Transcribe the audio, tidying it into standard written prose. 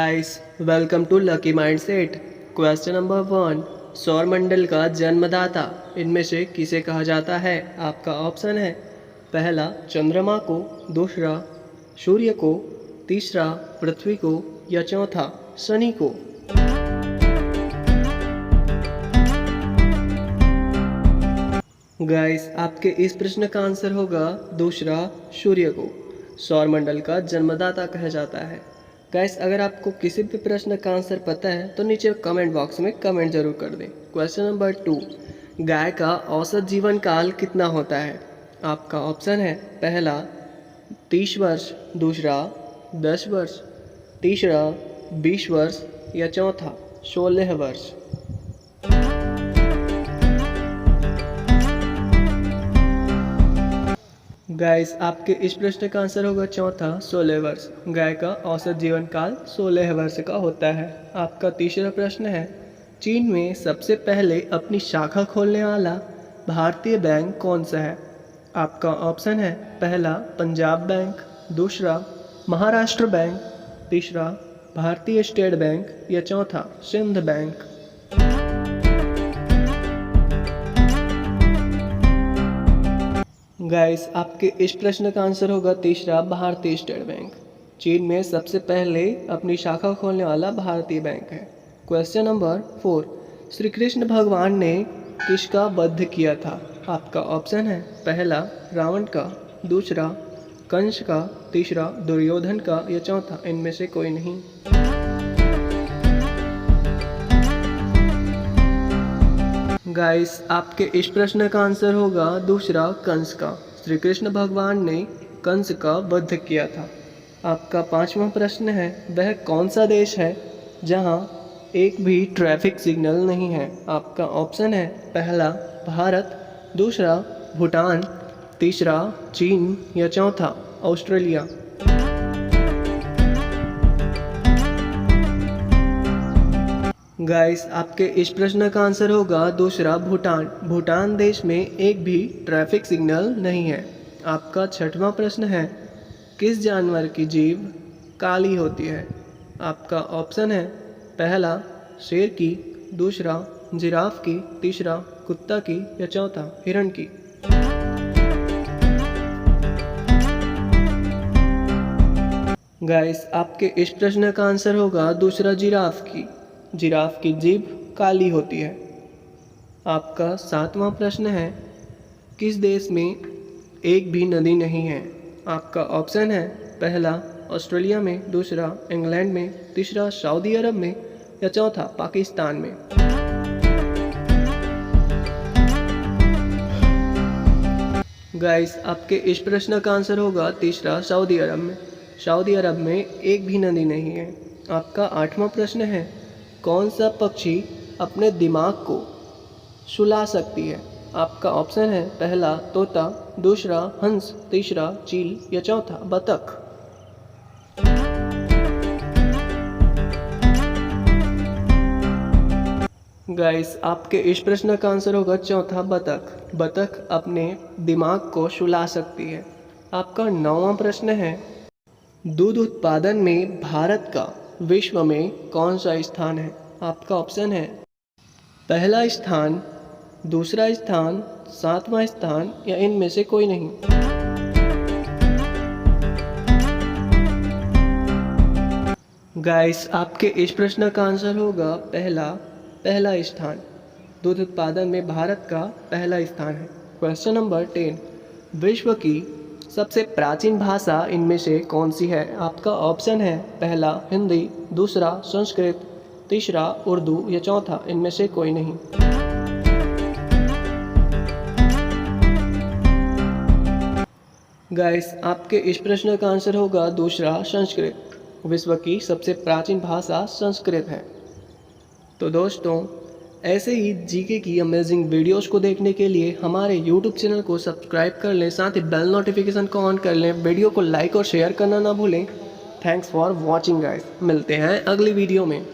Guys welcome to lucky mindset. Question number 1, सौरमंडल का जन्मदाता इनमें से किसे कहा जाता है? आपका ऑप्शन है पहला चंद्रमा को, दूसरा सूर्य को, तीसरा पृथ्वी को या चौथा शनि को। गाइस आपके इस प्रश्न का आंसर होगा दूसरा सूर्य को सौरमंडल का जन्मदाता कहा जाता है। गाइस अगर आपको किसी भी प्रश्न का आंसर पता है तो नीचे कमेंट बॉक्स में कमेंट जरूर कर दें। क्वेश्चन नंबर 2, गाय का औसत जीवन काल कितना होता है? आपका ऑप्शन है पहला 30 वर्ष, दूसरा 10 वर्ष, तीसरा 20 वर्ष या चौथा 16 वर्ष। गाइस आपके इस प्रश्न का आंसर होगा चौथा 16 वर्ष। गाय का औसत जीवन काल 16 वर्ष का होता है। आपका तीसरा प्रश्न है, चीन में सबसे पहले अपनी शाखा खोलने वाला भारतीय बैंक कौन सा है? आपका ऑप्शन है पहला पंजाब बैंक, दूसरा महाराष्ट्र बैंक, तीसरा भारतीय स्टेट बैंक या चौथा सिंध बैंक। गाइस आपके इस प्रश्न का आंसर होगा तीसरा भारतीय स्टेट बैंक। चीन में सबसे पहले अपनी शाखा खोलने वाला भारतीय बैंक है। क्वेश्चन नंबर 4, श्री कृष्ण भगवान ने किसका वध किया था? आपका ऑप्शन है पहला रावण का, दूसरा कंस का, तीसरा दुर्योधन का या चौथा इनमें से कोई नहीं। गाइस आपके इस प्रश्न का आंसर होगा दूसरा कंस का। श्री कृष्ण भगवान ने कंस का वध किया था। आपका पांचवा प्रश्न है, वह कौन सा देश है जहां एक भी ट्रैफिक सिग्नल नहीं है? आपका ऑप्शन है पहला भारत, दूसरा भूटान, तीसरा चीन या चौथा ऑस्ट्रेलिया। गाइस आपके इस प्रश्न का आंसर होगा दूसरा भूटान। भूटान देश में एक भी ट्रैफिक सिग्नल नहीं है। आपका छठवां प्रश्न है, किस जानवर की जीभ काली होती है? आपका ऑप्शन है पहला शेर की, दूसरा जिराफ की, तीसरा कुत्ता की या चौथा हिरण की। गाइस आपके इस प्रश्न का आंसर होगा दूसरा जिराफ की। जिराफ की जीभ काली होती है। आपका सातवां प्रश्न है, किस देश में एक भी नदी नहीं है? आपका ऑप्शन है पहला ऑस्ट्रेलिया में, दूसरा इंग्लैंड में, तीसरा सऊदी अरब में या चौथा पाकिस्तान में। गाइस आपके इस प्रश्न का आंसर होगा तीसरा सऊदी अरब में। सऊदी अरब में एक भी नदी नहीं है। आपका आठवां प्रश्न है, कौन सा पक्षी अपने दिमाग को सुला सकती है? आपका ऑप्शन है पहला तोता, दूसरा हंस, तीसरा चील या चौथा बतख। गाइस आपके इस प्रश्न का आंसर होगा चौथा बतख। बतख अपने दिमाग को सुला सकती है। आपका नौवां प्रश्न है, दूध उत्पादन में भारत का विश्व में कौन सा स्थान है? आपका ऑप्शन है पहला स्थान, दूसरा स्थान, सातवां स्थान या इनमें से कोई नहीं। गाइस आपके इस प्रश्न का आंसर होगा पहला स्थान। दूध उत्पादन में भारत का पहला स्थान है। क्वेश्चन नंबर 10, विश्व की सबसे प्राचीन भाषा इनमें से कौन सी है? आपका ऑप्शन है पहला हिंदी, दूसरा संस्कृत, तीसरा उर्दू या चौथा इनमें से कोई नहीं। गाइस आपके इस प्रश्न का आंसर होगा दूसरा संस्कृत। विश्व की सबसे प्राचीन भाषा संस्कृत है। तो दोस्तों ऐसे ही जीके की अमेजिंग वीडियोस को देखने के लिए हमारे यूट्यूब चैनल को सब्सक्राइब कर लें, साथ ही बेल नोटिफिकेशन को ऑन कर लें। वीडियो को लाइक और शेयर करना ना भूलें। Thanks for watching guys. मिलते हैं अगली वीडियो में।